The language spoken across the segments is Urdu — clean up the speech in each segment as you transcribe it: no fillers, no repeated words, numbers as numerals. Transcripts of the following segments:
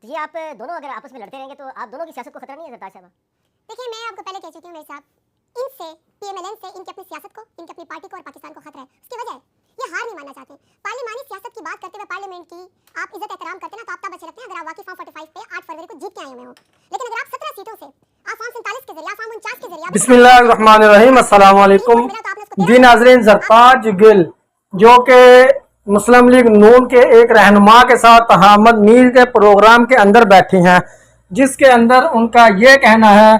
تو یہ آپ دونوں اگر آپس میں لڑتے رہیں گے تو آپ دونوں کی سیاست کو خطرہ نہیں ہے زرتاج صاحبہ؟ دیکھیے میں آپ کو پہلے کہہ چکی ہوں میرے صاحب، ان سے پی ایم ایل این سے ان کی اپنی سیاست کو، ان کی اپنی پارٹی کو اور پاکستان کو خطرہ ہے. اس کی وجہ ہے یہ ہار نہیں ماننا چاہتے. پارلیمانی سیاست کی بات کرتے ہوئے پارلیمنٹ کی آپ عزت احترام کرتے نا تو آپ تب اچھے لگتے ہیں اگر آپ واقعی فارم 45 پہ 8 فروری کو جیت کے آئے ہوئے ہوں. لیکن اگر آپ 17 سیٹوں سے آپ فارم 47 کے ذریعے آپ فارم 49 کے ذریعے بسم اللہ الرحمن الرحیم. السلام علیکم جی ناظرین. زرتاج گل جو کہ مسلم لیگ نون کے ایک رہنما کے ساتھ حامد میر کے پروگرام کے اندر بیٹھی ہیں، جس کے اندر ان کا یہ کہنا ہے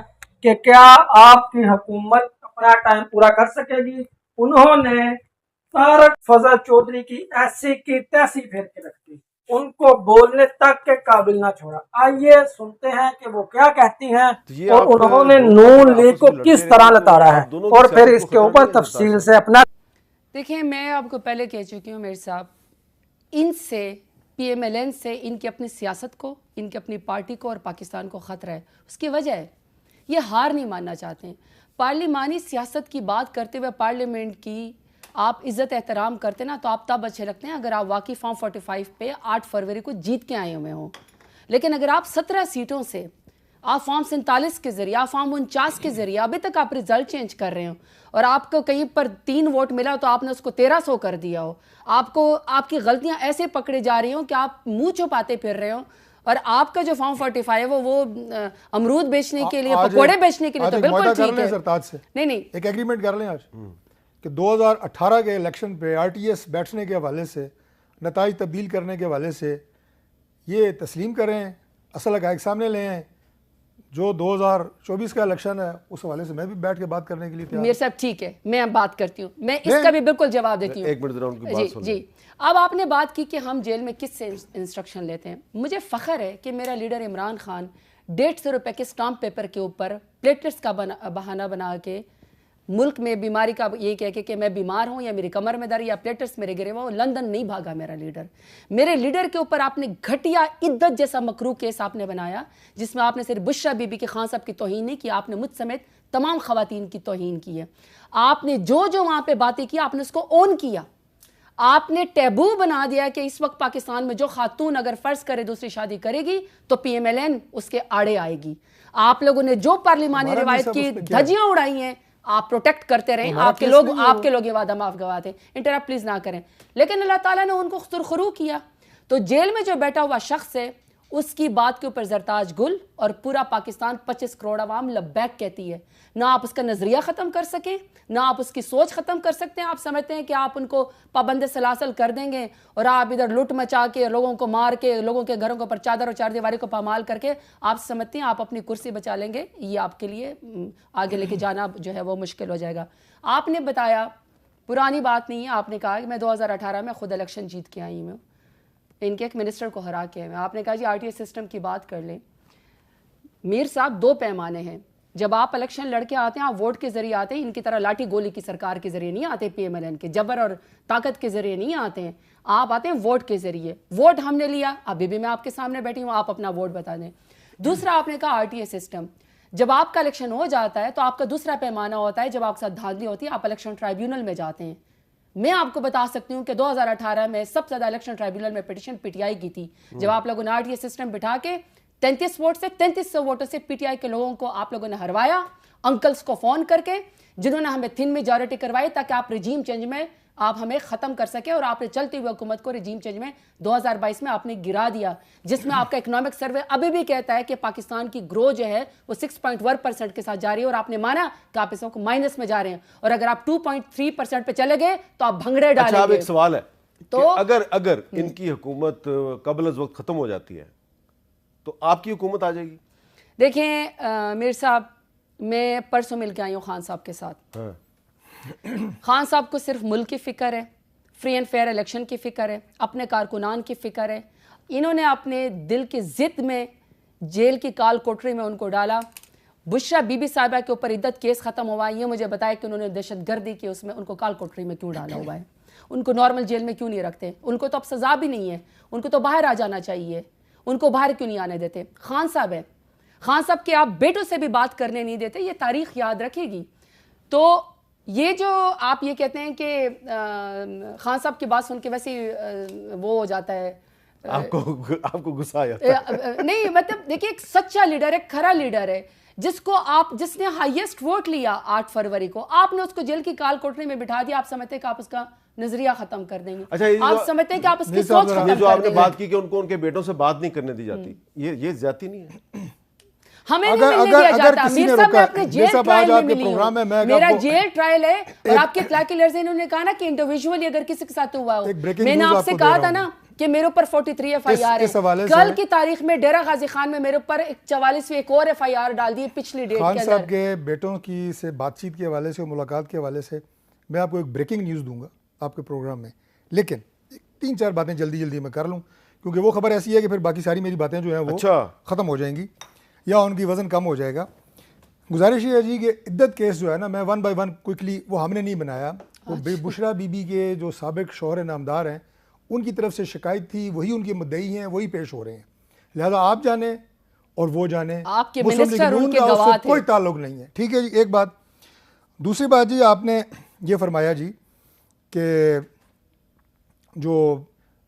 کہ کیا آپ کی حکومت اپنا ٹائم پورا کر سکے گی. انہوں نے طارق فضل چودھری کی ایسی کی تیسی پھیر کے رکھ دی، ان کو بولنے تک کے قابل نہ چھوڑا. آئیے سنتے ہیں کہ وہ کیا کہتی ہیں اور انہوں نے نون لیگ کو کس طرح لتاڑا ہے اور پھر اس کے اوپر تفصیل سے اپنا. دیکھیں میں آپ کو پہلے کہہ چکی ہوں میرے صاحب، ان سے پی ایم ایل این سے ان کی اپنی سیاست کو، ان کی اپنی پارٹی کو اور پاکستان کو خطرہ ہے. اس کی وجہ ہے یہ ہار نہیں ماننا چاہتے ہیں. پارلیمانی سیاست کی بات کرتے ہوئے پارلیمنٹ کی آپ عزت احترام کرتے نا تو آپ تب اچھے لگتے ہیں اگر آپ واقعی فارم 45 پہ 8 فروری کو جیت کے آئے ہوئے ہوں. لیکن اگر آپ 17 سیٹوں سے آپ فارم 47 کے ذریعے، آپ فارم 49 کے ذریعے ابھی تک آپ رزلٹ چینج کر رہے ہو اور آپ کو کہیں پر 3 ووٹ ملا تو آپ نے اس کو 1300 کر دیا ہو، آپ کو آپ کی غلطیاں ایسے پکڑے جا رہی ہوں کہ آپ منہ چھپاتے پھر رہے ہو، اور آپ کا جو فارم 45 ہے وہ امرود بیچنے کے لیے، پکوڑے بیچنے کے لیے تو بالکل ٹھیک ہے. نہیں ایک ایگریمنٹ کر لیں آج کہ 2018 کے الیکشن پہ آر ٹی ایس بیٹھنے کے حوالے سے، نتائج تبدیل کرنے کے حوالے سے یہ تسلیم کریں، اصل حقائق سامنے لے آئیں. جو 2024 کا الیکشن ہے اس حوالے سے میں بھی بیٹھ کے بات کرنے کے لیے تیار. میر صاحب ٹھیک ہے، میں بات کرتی ہوں، میں اس کا بھی بالکل جواب دیتی ہوں. ایک منٹ ذرا ان کی بات سن جی. اب آپ نے بات کی کہ ہم جیل میں کس سے انسٹرکشن لیتے ہیں. مجھے فخر ہے کہ میرا لیڈر عمران خان 150 روپے کے سٹامپ پیپر کے اوپر پلیٹلیٹس کا بہانہ بنا کے ملک میں بیماری کا یہ کہہ کہ میں بیمار ہوں یا میری کمر میں درد یا پلیٹلیٹس میرے گرے ہوئے، لندن نہیں بھاگا میرا لیڈر. میرے لیڈر کے اوپر آپ نے گھٹیا عدت جیسا مکروہ کیس آپ نے بنایا جس میں آپ نے صرف بشرا بی بی کے خان صاحب کی توہین نہیں کی، آپ نے مجھ سمیت تمام خواتین کی توہین کی ہے. آپ نے جو وہاں پہ باتیں کی آپ نے اس کو اون کیا. آپ نے ٹیبو بنا دیا کہ اس وقت پاکستان میں جو خاتون اگر فرض کرے دوسری شادی کرے گی تو پی ایم ایل این اس کے آڑے آئے گی. آپ لوگوں نے جو پارلیمانی روایت کی دھجیاں اڑائی ہیں آپ پروٹیکٹ کرتے رہیں. آپ کے لوگ یہ وعدہ معاف گواتے. انٹرپٹ پلیز نہ کریں. لیکن اللہ تعالیٰ نے ان کو سرخرو کیا. تو جیل میں جو بیٹھا ہوا شخص ہے اس کی بات کے اوپر زرتاج گل اور پورا پاکستان 25 کروڑ عوام لبیک کہتی ہے. نہ آپ اس کا نظریہ ختم کر سکیں، نہ آپ اس کی سوچ ختم کر سکتے ہیں. آپ سمجھتے ہیں کہ آپ ان کو پابند سلاسل کر دیں گے اور آپ ادھر لٹ مچا کے لوگوں کو مار کے لوگوں کے گھروں کے اوپر چادر اور چار دیواری کو پامال کر کے آپ سمجھتے ہیں آپ اپنی کرسی بچا لیں گے. یہ آپ کے لیے آگے لے کے جانا جو ہے وہ مشکل ہو جائے گا. آپ نے بتایا پرانی بات نہیں ہے، آپ نے کہا کہ میں 2018 میں خود الیکشن جیت کے آئی ہوں، ان کے ایک منسٹر کو ہرا کے. آپ نے کہا جی آر ٹی ایس سسٹم کی بات کر لیں. میر صاحب 2 پیمانے ہیں. جب آپ الیکشن لڑ کے آتے ہیں آپ ووٹ کے ذریعے آتے ہیں، ان کی طرح لاٹھی گولی کی سرکار کے ذریعے نہیں آتے، پی ایم ایل این کے جبر اور طاقت کے ذریعے نہیں آتے ہیں. آپ آتے ہیں ووٹ کے ذریعے. ووٹ ہم نے لیا، ابھی بھی میں آپ کے سامنے بیٹھی ہوں، آپ اپنا ووٹ بتا دیں. دوسرا آپ نے کہا آر ٹی ایس سسٹم. جب آپ کا الیکشن ہو جاتا ہے تو آپ کا دوسرا پیمانہ ہوتا ہے، جب آپ کے ساتھ دھاندلی ہوتی ہے آپ الیکشن ٹرائیبیونل میں جاتے ہیں. میں آپ کو بتا سکتی ہوں کہ 2018 میں سب سے زیادہ الیکشن ٹرائیبیونل میں پیٹیشن پی ٹی آئی کی تھی. جب آپ لوگوں نے آر ٹی ایس سسٹم بٹھا کے 33 ووٹ سے 3300 ووٹوں سے پی ٹی آئی کے لوگوں کو آپ لوگوں نے ہروایا، انکلز کو فون کر کے جنہوں نے ہمیں تھن میجورٹی کروائی تاکہ آپ رجیم چینج میں آپ ہمیں ختم کر سکے. اور آپ نے چلتی ہوئی حکومت کو رجیم چینج میں 2022 میں آپ نے گرا دیا، جس میں آپ کا اکنامک سروے ابھی بھی کہتا ہے کہ پاکستان کی گرو جو ہے وہ 6.1% کے ساتھ جاری ہے، اور آپ نے مانا کہ آپ اس وقت مائنس میں جا رہے ہیں، اور اگر آپ 2.3% پہ چلے گئے تو آپ بھنگڑے ڈالیں گے. اچھا اب ایک سوال ہے کہ اگر ان کی حکومت قبل از وقت ختم ہو جاتی ہے تو آپ کی حکومت آ جائے گی؟ دیکھیں میر صاحب، میں پرسوں مل کے آئی ہوں خان صاحب کے ساتھ. خان صاحب کو صرف ملک کی فکر ہے، فری اینڈ فیئر الیکشن کی فکر ہے، اپنے کارکنان کی فکر ہے. انہوں نے اپنے دل کی ضد میں جیل کی کال کوٹری میں ان کو ڈالا. بشرا بی بی صاحبہ کے اوپر عدت کیس ختم ہوا، یہ مجھے بتایا کہ انہوں نے دہشت گردی کی اس میں ان کو کال کوٹری میں کیوں ڈالا ہوا ہے. ان کو نارمل جیل میں کیوں نہیں رکھتے؟ ان کو تو اب سزا بھی نہیں ہے، ان کو تو باہر آ جانا چاہیے. ان کو باہر کیوں نہیں آنے دیتے؟ خان صاحب ہے، خان صاحب کے آپ بیٹوں سے بھی بات کرنے نہیں دیتے، یہ تاریخ یاد رکھے گی. تو یہ جو آپ یہ کہتے ہیں کہ خان صاحب کی بات سن کے ویسے وہ ہو جاتا ہے آپ کو غصہ آیا تھا؟ نہیں مطلب دیکھیے ایک سچا لیڈر ہے, کھرا لیڈر ہے, جس نے ہائیسٹ ووٹ لیا 8 فروری کو, آپ نے اس کو جیل کی کال کوٹری میں بٹھا دیا. آپ سمجھتے ہیں کہ آپ اس کا نظریہ ختم کر دیں گے؟ اچھا, آپ سمجھتے ہیں کہ آپ اس کی سوچ ختم یہ جو آپ کر نے دیں گے؟ بات کی کہ ان کو ان کے بیٹوں سے بات نہیں کرنے دی جاتی, یہ زیادتی نہیں ہے؟ ہمیں نہیں ملنے دیا جاتا. میر صاحب میں اپنے جیل ٹرائل میں ملی ہوں, میرا جیل ٹرائل ہے, اور آپ کے اطلاع کے لرزے انہوں نے کہا نا کہ انڈیویجولی اگر کسی کے ساتھ ہوا ہو, میں نے آپ سے کہا تھا نا کہ میرے اوپر 43 FIR ہے. کل کی تاریخ میں ڈیرہ غازی خان میں میرے اوپر 44ویں ایک اور FIR ڈال دی پچھلی ڈیٹ کے خان اندر. صاحب کے بیٹوں کی سے بات چیت کے حوالے سے, ملاقات کے حوالے سے میں آپ کو ایک بریکنگ نیوز دوں گا آپ کے پروگرام میں, لیکن 3-4 باتیں جلدی میں کر لوں, کیونکہ وہ خبر ایسی ہے کہ پھر باقی ساری میری باتیں جو ہیں وہ ختم ہو جائیں گی یا ان کی وزن کم ہو جائے گا. گزارش یہ ہے جی کہ عدت کیس جو ہے نا, میں 1 by 1 کوئکلی, وہ ہم نے نہیں بنایا, وہ بشرا بی بی کے جو سابق شوہر نامدار ہیں ان کی طرف سے شکایت تھی, وہی ان کے مدعی ہیں, وہی پیش ہو رہے ہیں. لہذا آپ جانیں اور وہ جانیں, آپ کے مسلم لیگ منسٹر ان نون کے کا اس گواہ سے کوئی تعلق نہیں ہے. ٹھیک ہے جی, ایک بات. دوسری بات جی, آپ نے یہ فرمایا جی کہ جو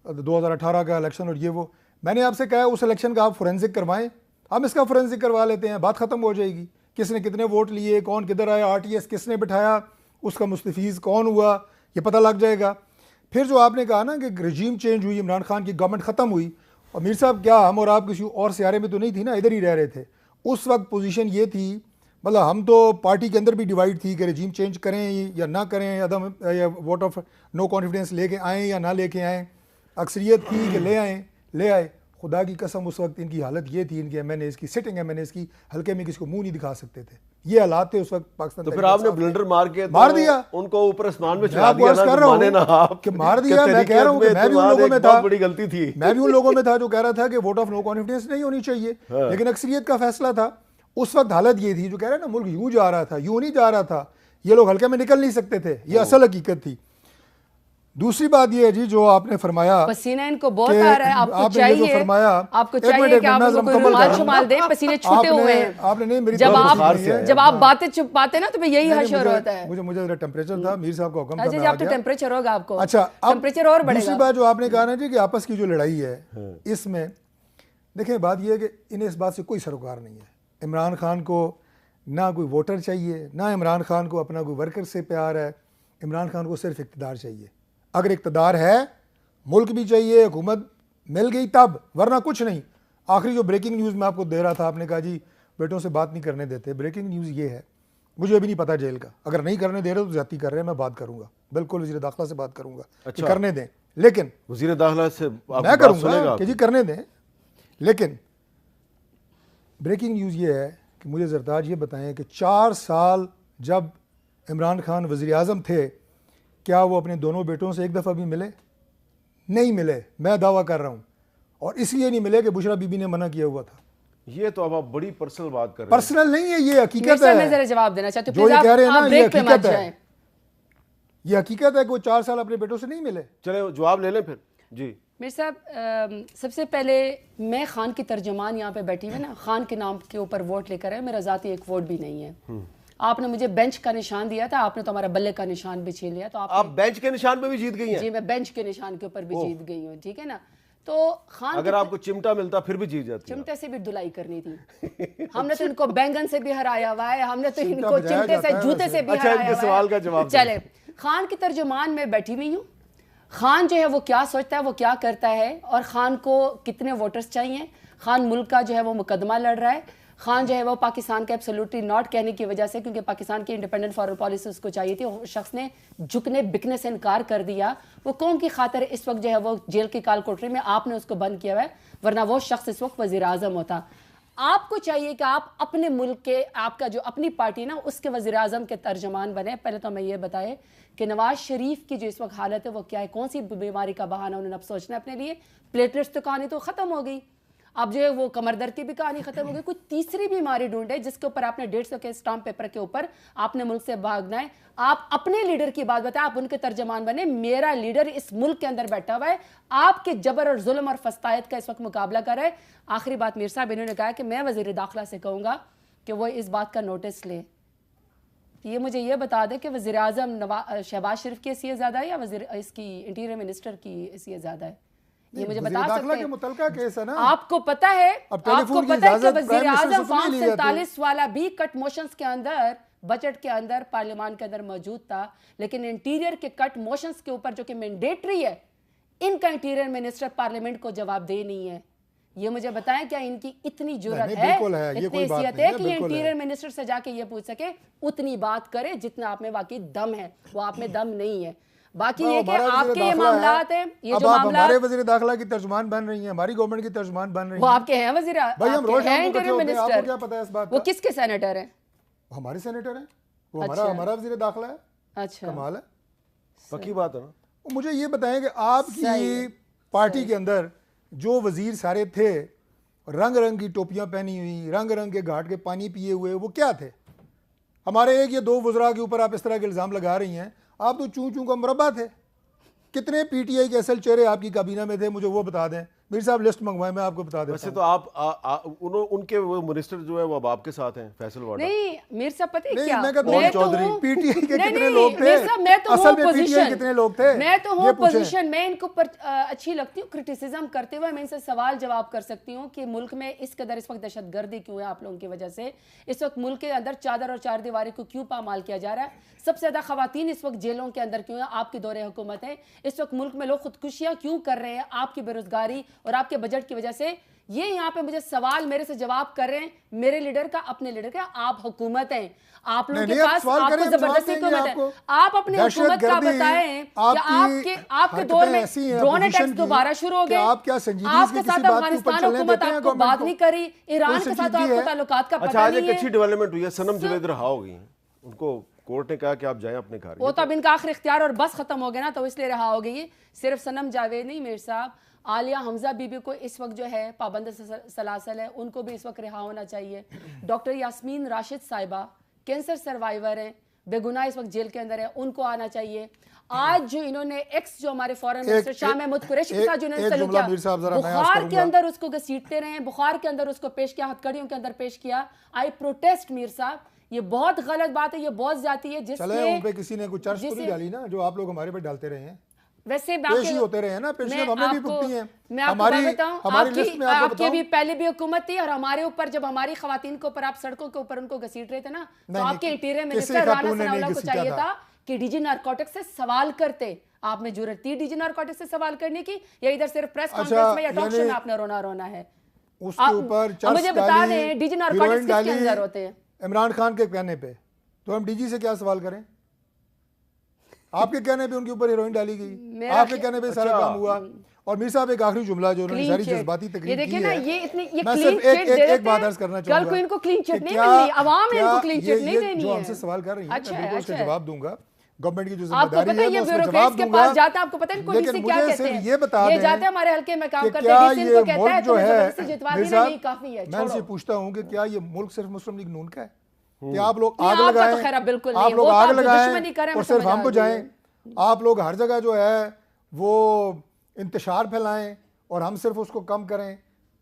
2018 کا الیکشن اور یہ وہ, میں نے آپ سے کہا اس الیکشن کا آپ فورینسک کروائیں, ہم اس کا فورینسک کروا لیتے ہیں, بات ختم ہو جائے گی. کس نے کتنے ووٹ لیے, کون کدھر آیا, RTS کس نے بٹھایا, اس کا مستفیض کون ہوا, یہ پتہ لگ جائے گا. پھر جو آپ نے کہا نا کہ رجیم چینج ہوئی, عمران خان کی گورنمنٹ ختم ہوئی, اور میر صاحب کیا ہم اور آپ کسی اور سیارے میں تو نہیں تھی نا, ادھر ہی رہ رہے تھے. اس وقت پوزیشن یہ تھی, مطلب ہم تو پارٹی کے اندر بھی ڈیوائیڈ تھی کہ رجیم چینج کریں یا نہ کریں, یا ووٹ آف نو کانفیڈنس لے کے آئیں یا نہ لے کے آئیں. اکثریت تھی کہ لے آئے. خدا کی قسم اس وقت ان کی حالت یہ تھی, ان کے MNAs کی, سٹنگ MNAs کی, ہلکے میں کسی کو منہ نہیں دکھا سکتے تھے. یہ حالات تھے اس وقت پاکستان. تو پھر آپ نے بلنڈر مار دیا ان کو اوپر اسمان میں چڑھا دیا نا, کہ مار دیا. میں کہہ رہا ہوں کہ میں بھی ان لوگوں میں تھا, بڑی غلطی تھی, میں بھی ان لوگوں میں تھا جو کہہ رہا تھا کہ ووٹ آف نو کانفیڈنس نہیں ہونی چاہیے, لیکن اکثریت کا فیصلہ تھا. اس وقت حالت یہ تھی, جو کہہ رہے ہیں نا ملک یوں جا رہا تھا, یوں نہیں جا رہا تھا, یہ لوگ ہلکے میں نکل نہیں سکتے تھے, یہ اصل حقیقت تھی. دوسری بات یہ ہے جی جو آپ نے فرمایا, پسینہ ان کو بہت آ رہا ہے, آپ کو چاہیے کہ آپ ان کو کوئی رومال شمال دیں, پسینے چھوٹے ہوئے ہیں. آپ نے نہیں, میری جب آپ باتیں چھپاتے نا تو یہی حشر ہوتا ہے. مجھے ذرا ٹیمپریچر تھا, میر صاحب کا حکم تھا, جی آپ تو ٹیمپریچر ہوگا آپ کو. اچھا, ٹیمپریچر اور بڑھے گا. دوسری بات جو آپ نے کہا نا جی کہ آپس کی جو لڑائی ہے, اس میں دیکھیں بات یہ ہے کہ انہیں اس بات سے کوئی سروکار نہیں ہے. عمران خان کو نہ کوئی ووٹر چاہیے, نہ عمران خان کو اپنا کوئی ورکر سے پیار ہے. عمران خان کو صرف اقتدار چاہیے. اگر اقتدار ہے, ملک بھی چاہیے, حکومت مل گئی تب, ورنہ کچھ نہیں. آخری جو بریکنگ نیوز میں آپ کو دے رہا تھا, آپ نے کہا جی بیٹوں سے بات نہیں کرنے دیتے. بریکنگ نیوز یہ ہے, مجھے ابھی نہیں پتا جیل کا, اگر نہیں کرنے دے رہے تو زیادتی کر رہے ہیں, میں بات کروں گا, بالکل وزیر داخلہ سے بات کروں گا کہ کرنے دیں, لیکن وزیر داخلہ سے میں کروں گا کہ جی کرنے دیں. لیکن بریکنگ نیوز یہ ہے کہ مجھے زرتاج یہ بتائیں کہ 4 سال جب عمران خان وزیر اعظم تھے, کیا وہ اپنے دونوں بیٹوں سے ایک دفعہ بھی ملے؟ نہیں ملے. میں دعویٰ کر رہا ہوں, اور اس لیے نہیں ملے کہ بشرا بی بی نے منع کیا ہوا تھا. یہ تو اب آپ بڑی پرسنل بات کر رہے ہیں. پرسنل نہیں ہے, یہ حقیقت ہے. میں ذرا جواب دینا چاہتی جو یہ کہہ رہے ہیں نا, یہ حقیقت ہے. یہ حقیقت ہے کہ وہ 4 سال اپنے بیٹوں سے نہیں ملے. چلے جواب لے لیں پھر. جی میر صاحب, سب سے پہلے میں خان کی ترجمان یہاں پہ بیٹھی ہوئی نا, خان کے نام کے اوپر ووٹ لے کر ہے, میرا ذاتی ایک ووٹ بھی نہیں ہے. آپ نے مجھے بینچ کا نشان دیا تھا, آپ نے تو ہمارا بلے کا نشان بھی چھین لیا. تو آپ بینچ کے نشان پہ بھی جیت گئی ہیں؟ جی میں بینچ کے نشان کے اوپر بھی جیت گئی ہوں, ٹھیک ہے نا. تو خان اگر آپ کو چمٹا ملتا پھر بھی جیت جاتی. چمٹے سے بھی دھلائی کرنی تھی. ہم نے تو ان کو بینگن سے بھی ہرایا ہوا ہے, ہم نے تو ان کو چمٹے سے, جوتے سے بھی ہرایا ہوا ہے. اچھا, ان کے سوال کا جواب چلے, خان کی ترجمان میں بیٹھی ہوئی ہوں. خان جو ہے وہ کیا سوچتا ہے, وہ کیا کرتا ہے, اور خان کو کتنے ووٹرز چاہیے. خان ملک کا جو ہے وہ مقدمہ لڑ رہا ہے. خان جو ہے وہ پاکستان کا ایبسولوٹلی ناٹ کہنے کی وجہ سے, کیونکہ پاکستان کی انڈیپینڈنٹ فارن پالیسی اس کو چاہیے تھی, شخص نے جھکنے بکنے سے انکار کر دیا. وہ قوم کی خاطر اس وقت جو ہے وہ جیل کی کال کوٹری میں, آپ نے اس کو بند کیا ہوا ہے, ورنہ وہ شخص اس وقت وزیر اعظم ہوتا. آپ کو چاہیے کہ آپ اپنے ملک کے, آپ کا جو اپنی پارٹی نا, اس کے وزیر اعظم کے ترجمان بنے. پہلے تو ہمیں یہ بتائے کہ نواز شریف کی جو اس وقت حالت ہے وہ کیا ہے, کون سی بیماری کا بہانہ انہوں نے اب سوچنا ہے اپنے لیے. پلیٹلیٹس تو کہانی تو ختم ہو گئی, اب جو ہے وہ کمر درد کی بھی کہانی ختم ہو گئی. کوئی تیسری بیماری ڈھونڈے جس کے اوپر آپ نے 150 کے اسٹامپ پیپر کے اوپر آپ نے ملک سے بھاگنا ہے. آپ اپنے لیڈر کی بات بتائیں, آپ ان کے ترجمان بنے. میرا لیڈر اس ملک کے اندر بیٹھا ہوا ہے, آپ کے جبر اور ظلم اور فسطائیت کا اس وقت مقابلہ کر رہا ہے. آخری بات میر صاحب, انہوں نے کہا کہ میں وزیر داخلہ سے کہوں گا کہ وہ اس بات کا نوٹس لے. یہ مجھے یہ بتا دے کہ وزیر اعظم شہباز شریف کی حیثیت زیادہ ہے یا اس کی انٹیریئر منسٹر کی حیثیت زیادہ ہے. یہ مجھے وزیر بتا داخلہ سکتے کے ہیں؟ متعلقہ کیس ہے نا. آپ کو پتا ہے اب ٹیلی آپ کو فون کی پتا ہے کہ اجازت وزیر پرائم منسٹر اعظم سے فارم نہیں لی جاتی. 47 والا بھی کٹ موشنز کے اندر بجٹ کے اندر پارلیمان کے اندر موجود تھا, لیکن انٹیریئر کے کٹ موشنز کے اوپر جو کہ مینڈیٹری ہے, ان کا انٹیریئر منسٹر پارلیمنٹ کو جواب دے نہیں ہے. یہ مجھے بتائیں کیا ان کی اتنی جرت ہے, اتنی حیثیت ہے کہ یہ انٹیریئر منسٹر سے جا کے یہ پوچھ سکے؟ اتنی بات کرے جتنا آپ میں واقعی دم ہے, وہ آپ میں دم نہیں ہے. باقی یہ کہ آپ کے یہ معاملات ہیں, یہ جو معاملات ہمارے وزیر داخلہ کی ترجمان بن رہی ہیں, ہماری گورنمنٹ کی ترجمان بن رہی وہ ہیں. آپ کے ہیں وزیر, بھائی ہم روز شام کو انٹیریئر ہوتے ہیں, آپ کو منسٹر, کیا پتا ہے اس بات کا؟ وہ کس کے سینیٹر ہیں؟ ہمارے سینیٹر ہیں, وہ ہمارا وزیر داخلہ ہے. اچھا, کمال ہے. پکی بات ہے نا. مجھے یہ بتائیں کہ آپ کی پارٹی کے اندر جو وزیر سارے تھے, رنگ رنگ کی ٹوپیاں پہنی ہوئی, رنگ رنگ کے گھاٹ کے پانی پیے ہوئے, وہ کیا تھے؟ ہمارے ایک یا دو وزراء کے اوپر آپ اس طرح کے الزام لگا رہی ہیں. آپ تو چوں چوں کا مربع تھے. کتنے پی ٹی آئی کے اصل چہرے آپ کی کابینہ میں تھے, مجھے وہ بتا دیں. میر صاحب لسٹ منگوائیں, میں آپ کو بتا دیتا ویسے ہوں. تو آپ ان کے وہ منسٹر جو ہے وہ اب آپ کے ساتھ ہیں, فیصل واڈا. نہیں میر صاحب پتہ ہے کیا, میں کہتا ہوں چودھری پی ٹی آئی کے کتنے لوگ تھے, میں تو اصل ہوں میں پی ٹی آئی کتنے لوگ تھے, میں تو ہوں پوزیشن, میں ان کے اوپر اچھی لگتی ہوں کرٹیسزم کرتے ہوئے. میں ان سے سوال جواب کر سکتی ہوں کہ ملک میں اس قدر اس وقت دہشت گردی کیوں ہے آپ لوگوں کی وجہ سے. اس وقت ملک کے اندر چادر اور چار دیواری کو کیوں پامال کیا جا رہا ہے. سب سے زیادہ خواتین اس وقت جیلوں کے اندر کیوں ہیں, آپ کی دور حکومت ہے. اس وقت ملک میں لوگ خودکشیاں کیوں کر رہے ہیں, آپ کی بے روزگاری اور آپ کے بجٹ کی وجہ سے. یہ یہاں پہ مجھے سوال میرے سے جواب کر رہے ہیں, میرے لیڈر کا, اپنے لیڈر کا. آپ حکومت ہیں, آپ لوگوں کے پاس آپ کو زبردستی حکومت ہے. آپ اپنی حکومت کا بتائیں کہ آپ کے دور میں ڈرون اٹیکس دوبارہ شروع ہو گئے. آپ کے ساتھ افغانستان حکومت آپ کو بات نہیں کری, ایران کے ساتھ آپ کو تعلقات کا پتہ اچھا, آج نہیں ایک اچھی ہے. ڈیولپمنٹ ہوئی ہے, صنم جوید رہا ہو گئی ہیں, ان کو کورٹ نے کہا کہ آپ جائیں اپنے گھر. وہ تو اب ان کا آخری اختیار اور بس ختم ہو گیا نا, تو اس لیے رہا ہو گئی. صرف صنم جاوید نہیں میر صاحب, عالیہ حمزہ بی بی کو اس وقت جو ہے پابند سلاسل ہے, ان کو بھی اس وقت رہا ہونا چاہیے. ڈاکٹر یاسمین راشد صاحبہ کینسر سروائیور ہیں, بے گناہ اس وقت جیل کے اندر ہے, ان کو آنا چاہیے. آج جو انہوں نے ایکس جو ہمارے فورن منسٹر شاہ محمود قریشی کے ساتھ جو انہوں نے سلوک کیا, بخار کے اندر اس کو گھسیٹتے رہے ہیں, بخار کے اندر اس کو پیش کیا, ہتھکڑیوں کے اندر پیش کیا. آئی پروٹیسٹ میر صاحب, یہ بہت غلط بات ہے, یہ بہت زیادتی ہے. جس چلے ان پہ کسی نے کوئی چرچ تو نہیں ڈالی نا, جو آپ لوگ ہمارے پہ ڈالتے رہے ہیں. ویسے پیشی ہوتے رہے ہیں نا, پیشیاں ہم نے بھی پکتی ہیں. میں آپ کو بتاؤں, آپ کی بھی پہلے بھی حکومت تھی, اور ہمارے اوپر جب ہماری خواتین کے اوپر آپ سڑکوں کے اوپر ان کو گھسیٹ رہے تھے نا, تو آپ کے انٹیریئر منسٹر رانا ثناءاللہ کو چاہیے تھا کہ ڈی جی نارکوٹکس سے سوال کرتے. آپ میں جرت تھی ڈی جی نارکوٹکس سے سوال کرنے کی, یا ادھر صرف پریس کانفرنس میں یا ٹاک شو میں آپ نے رونا ہے؟ اس کے اوپر مجھے بتا دیں ڈی جی نارکوٹکس کس کے اندر ہوتے ہیں؟ عمران خان کے کہنے پہ, تو ہم ڈی جی سے کیا سوال کریں؟ آپ کے کہنے پہ ان کے اوپر ہیروئن ڈالی گئی, آپ کے کہنے پہ سارا کام ہوا. اور میر صاحب ایک آخری جملہ جو انہوں نے ساری جذباتی تقریر کی ہے, میں صرف ایک بات عرض کرنا چاہوں گا. کل کو ان کو کلین چٹ نہیں ملنی, عوام ان کو کلین چٹ نہیں دینی ہے. جو ہم سے سوال کر رہی ہیں, میں بالکل اس کا جواب دوں گا. گورنمنٹ کی جو ذمہ آپ کو داری پتہ ہے ہے یہ میں اس کا بیوروکریٹس جواب کے دوں گا. پاس جاتا ہے, آپ کو پتہ ہے ان کو ڈی سی کیا کہتے ہیں, یہ بتا دیں یہ جاتے ہیں ہمارے حلقے میں کام کہ کرتے کیا ہیں, ڈی سی ان کو یہ کہتا ہے ملک جو تمہیں ہے, زبردستی جتوا میر دی صاحب نہیں کافی ہے, میں ان سے چھوڑو. پوچھتا ہوں کہ کیا یہ ملک صرف مسلم لیگ نون کا ہے کہ آپ لوگ نہیں, آگ آپ کا تو لگائیں, خیر اب بالکل آپ نہیں, لوگ وہ تو آگ آپ جو لگائیں دشمنی کریں اور صرف ہم کو جائیں, آپ لوگ ہر جگہ جو ہے وہ انتشار پھیلائیں اور ہم صرف اس کو کم کریں؟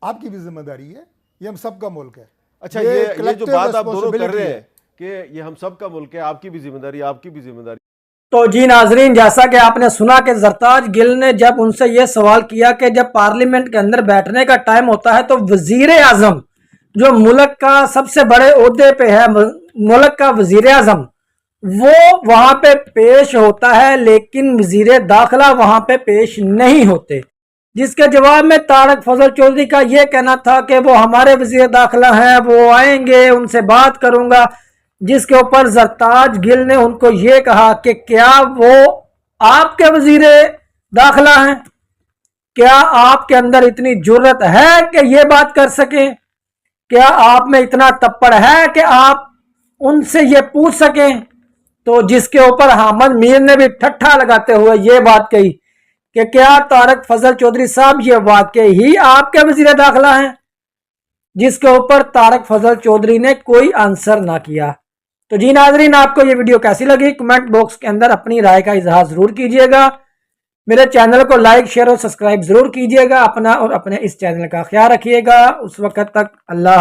آپ کی بھی ذمہ داری ہے, یہ ہم سب کا ملک ہے. اچھا, یہ جو بات آپ دونوں کر رہے ہیں کہ یہ ہم سب کا ملک ہے, آپ کی بھی ذمہ داری, آپ کی بھی ذمہ داری. تو جی ناظرین, جیسا کہ آپ نے سنا کہ زرتاج گل نے جب ان سے یہ سوال کیا کہ جب پارلیمنٹ کے اندر بیٹھنے کا ٹائم ہوتا ہے تو وزیر اعظم جو ملک کا سب سے بڑے عہدے پہ ہے, ملک کا وزیر اعظم, وہ وہاں پہ پیش ہوتا ہے, لیکن وزیر داخلہ وہاں پہ پیش نہیں ہوتے. جس کے جواب میں طارق فضل چودھری کا یہ کہنا تھا کہ وہ ہمارے وزیر داخلہ ہیں, وہ آئیں گے, ان سے بات کروں گا. جس کے اوپر زرتاج گل نے ان کو یہ کہا کہ کیا وہ آپ کے وزیر داخلہ ہیں؟ کیا آپ کے اندر اتنی جرت ہے کہ یہ بات کر سکیں؟ کیا آپ میں اتنا تپڑ ہے کہ آپ ان سے یہ پوچھ سکیں؟ تو جس کے اوپر حامد میر نے بھی ٹھٹھا لگاتے ہوئے یہ بات کہی کہ کیا طارق فضل چودھری صاحب یہ واقعی ہی آپ کے وزیر داخلہ ہیں؟ جس کے اوپر طارق فضل چودھری نے کوئی آنسر نہ کیا. تو جی ناظرین, آپ کو یہ ویڈیو کیسی لگی کمنٹ باکس کے اندر اپنی رائے کا اظہار ضرور کیجئے گا. میرے چینل کو لائک شیئر اور سبسکرائب ضرور کیجئے گا. اپنا اور اپنے اس چینل کا خیال رکھیے گا. اس وقت تک اللہ